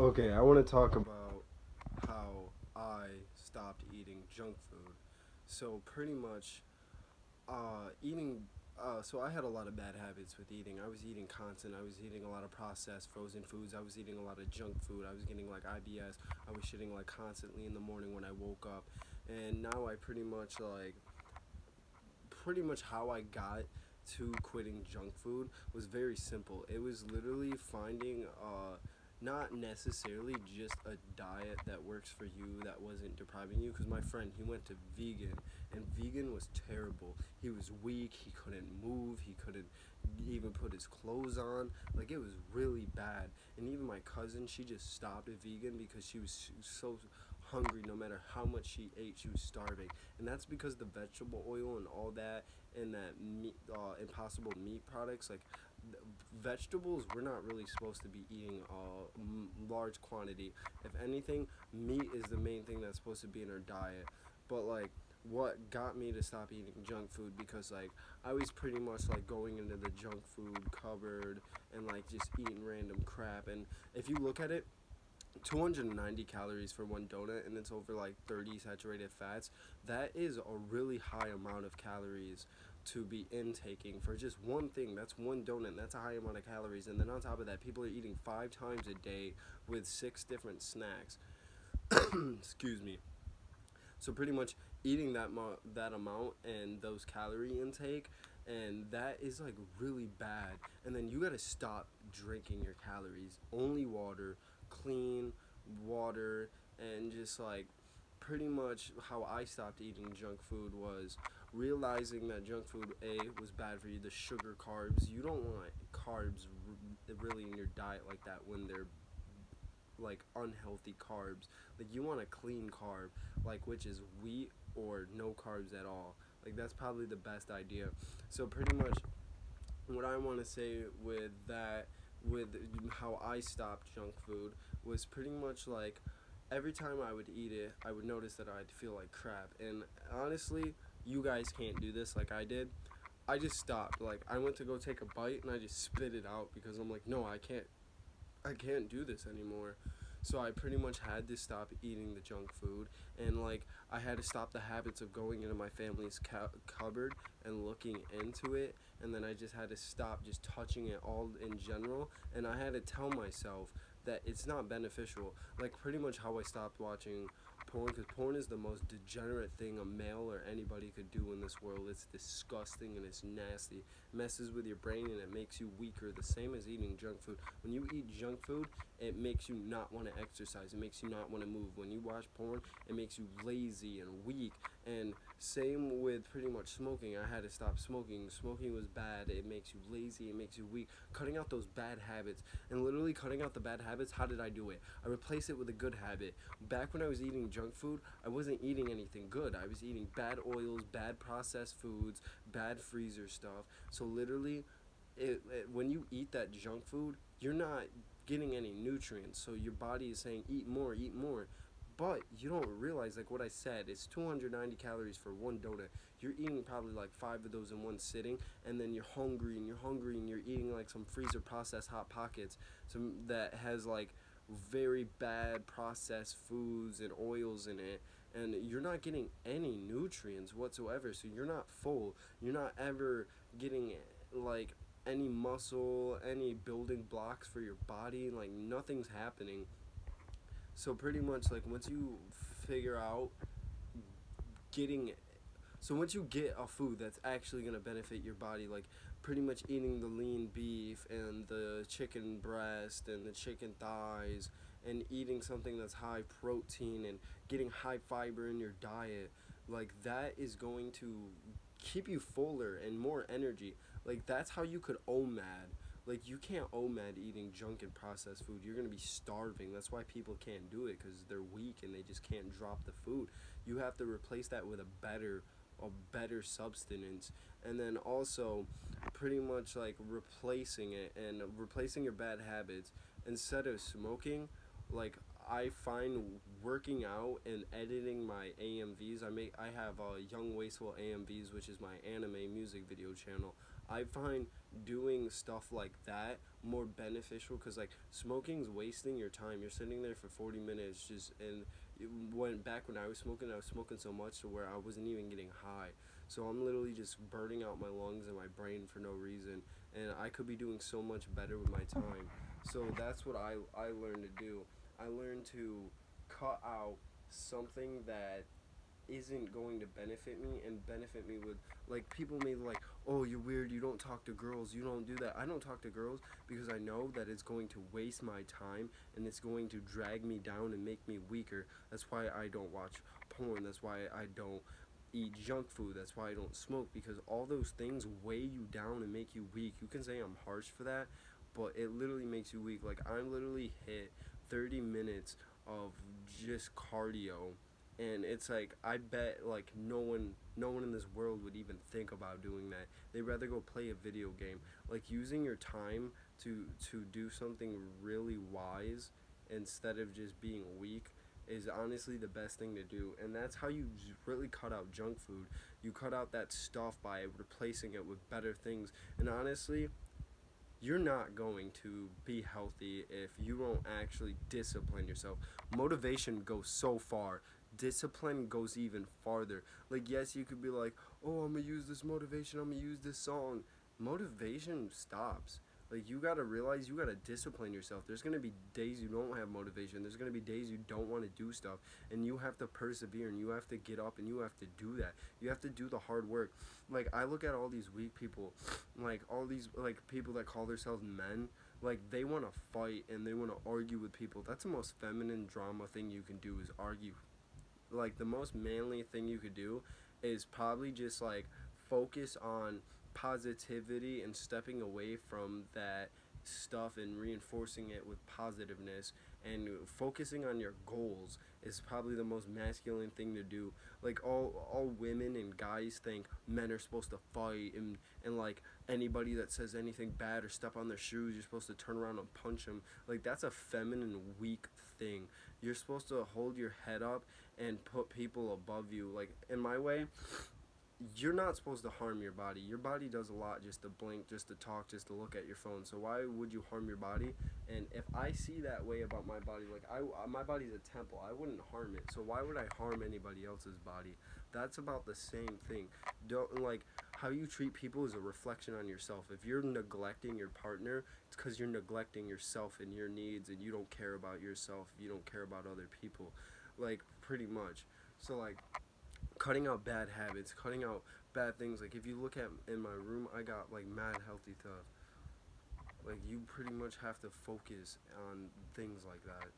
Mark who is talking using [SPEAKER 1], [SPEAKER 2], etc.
[SPEAKER 1] Okay, I want to talk about how I stopped eating junk food. So pretty much, eating. So I had a lot of bad habits with eating. I was eating constant. I was eating a lot of processed frozen foods. I was eating a lot of junk food. I was getting like IBS. I was shitting like constantly in the morning when I woke up. And now I pretty much how I got to quitting junk food was very simple. It was literally finding not necessarily just a diet that works for you that wasn't depriving you, because my friend, he went to vegan, and vegan was terrible. He was weak, he couldn't move, he couldn't even put his clothes on. Like, it was really bad. And even my cousin, she just stopped at vegan because she was so hungry. No matter how much she ate, she was starving. And that's because the vegetable oil and all that, and that meat, impossible meat products, like vegetables, we're not really supposed to be eating large quantity. If anything, meat is the main thing that's supposed to be in our diet. But like, what got me to stop eating junk food, because like I was pretty much like going into the junk food cupboard and like just eating random crap. And if you look at it, 290 calories for one donut, and it's over like 30 saturated fats. That is a really high amount of calories to be intaking for just one thing. That's one donut. That's a high amount of calories. And then on top of that, people are eating 5 times a day with 6 different snacks. Excuse me. So pretty much eating that amount and those calorie intake, and that is like really bad. And then you got to stop drinking your calories. Only water, clean water, and just like pretty much how I stopped eating junk food was realizing that junk food was bad for you. The sugar, carbs, you don't want carbs really in your diet like that when they're like unhealthy carbs. Like, you want a clean carb, like, which is wheat or no carbs at all. Like, that's probably the best idea. So pretty much what I want to say with that, with how I stopped junk food, was pretty much like every time I would eat it, I would notice that I'd feel like crap. And honestly, you guys can't do this like I did. I just stopped. Like, I went to go take a bite and I just spit it out because I'm like, no, I can't do this anymore. So I pretty much had to stop eating the junk food, and like I had to stop the habits of going into my family's cupboard and looking into it, and then I just had to stop just touching it all in general, and I had to tell myself that it's not beneficial. Like, pretty much how I stopped watching porn, because porn is the most degenerate thing a male or anybody could do in this world. It's disgusting and it's nasty. It messes with your brain and it makes you weaker, the same as eating junk food. When you eat junk food, it makes you not want to exercise. It makes you not want to move. When you watch porn, it makes you lazy and weak. And same with pretty much smoking. I had to stop smoking. Smoking was bad. It makes you lazy. It makes you weak. Cutting out those bad habits. And literally cutting out the bad habits, how did I do it? I replaced it with a good habit. Back when I was eating junk food, I wasn't eating anything good. I was eating bad oils, bad processed foods, bad freezer stuff. So literally, when you eat that junk food, you're not getting any nutrients. So your body is saying, eat more, eat more. But you don't realize, like what I said, it's 290 calories for one donut. You're eating probably like 5 of those in one sitting, and then you're hungry and you're hungry and you're eating like some freezer processed hot pockets, some that has like very bad processed foods and oils in it, and you're not getting any nutrients whatsoever. So you're not full. You're not ever getting like any muscle, any building blocks for your body. Like, nothing's happening. So pretty much, like, once you figure out getting so once you get a food that's actually going to benefit your body, like pretty much eating the lean beef and the chicken breast and the chicken thighs, and eating something that's high protein and getting high fiber in your diet, like that is going to keep you fuller and more energy. Like, that's how you could OMAD. Like, you can't OMAD eating junk and processed food. You're going to be starving. That's why people can't do it, because they're weak and they just can't drop the food. You have to replace that with a better substance. And then also pretty much like replacing it and replacing your bad habits. Instead of smoking, like, I find working out and editing my AMVs. I have Young Wasteful AMVs, which is my anime music video channel. I find doing stuff like that more beneficial because like smoking's wasting your time. You're sitting there for 40 minutes just and when I was smoking so much to where I wasn't even getting high. So I'm literally just burning out my lungs and my brain for no reason, and I could be doing so much better with my time. So that's what I learned to do. I learned to cut out something that isn't going to benefit me and benefit me with like people may like, oh, you're weird, you don't talk to girls, you don't do that. I don't talk to girls because I know that it's going to waste my time and it's going to drag me down and make me weaker. That's why I don't watch porn. That's why I don't eat junk food. That's why I don't smoke, because all those things weigh you down and make you weak. You can say I'm harsh for that, but it literally makes you weak. Like I literally hit 30 minutes of just cardio, and it's like I bet like no one in this world would even think about doing that. They'd rather go play a video game. Like using your time to do something really wise instead of just being weak is honestly the best thing to do, and that's how you really cut out junk food. You cut out that stuff by replacing it with better things. And honestly, you're not going to be healthy if you don't actually discipline yourself. Motivation goes so far. Discipline goes even farther. Like, yes, you could be like, oh, I'm gonna use this motivation, I'm gonna use this song. Motivation stops. Like, you gotta realize you gotta discipline yourself. There's gonna be days you don't have motivation. There's gonna be days you don't wanna do stuff. And you have to persevere and you have to get up and you have to do that. You have to do the hard work. Like, I look at all these weak people, like all these like people that call themselves men, like they want to fight and they want to argue with people. That's the most feminine drama thing you can do is argue. Like the most manly thing you could do is probably just like focus on positivity and stepping away from that stuff and reinforcing it with positiveness and focusing on your goals is probably the most masculine thing to do. Like all women and guys think men are supposed to fight, and like anybody that says anything bad or step on their shoes you're supposed to turn around and punch them. Like that's a feminine weak thing. You're supposed to hold your head up and put people above you. Like in my way, you're not supposed to harm your body. Your body does a lot just to blink, just to talk, just to look at your phone. So why would you harm your body? And if I see that way about my body, like my body's a temple, I wouldn't harm it. So why would I harm anybody else's body? That's about the same thing. Don't like how you treat people is a reflection on yourself. If you're neglecting your partner, it's because you're neglecting yourself and your needs, and you don't care about yourself. You don't care about other people, like pretty much. So like cutting out bad habits, cutting out bad things. Like if you look at in my room, I got like mad healthy stuff. Like you pretty much have to focus on things like that.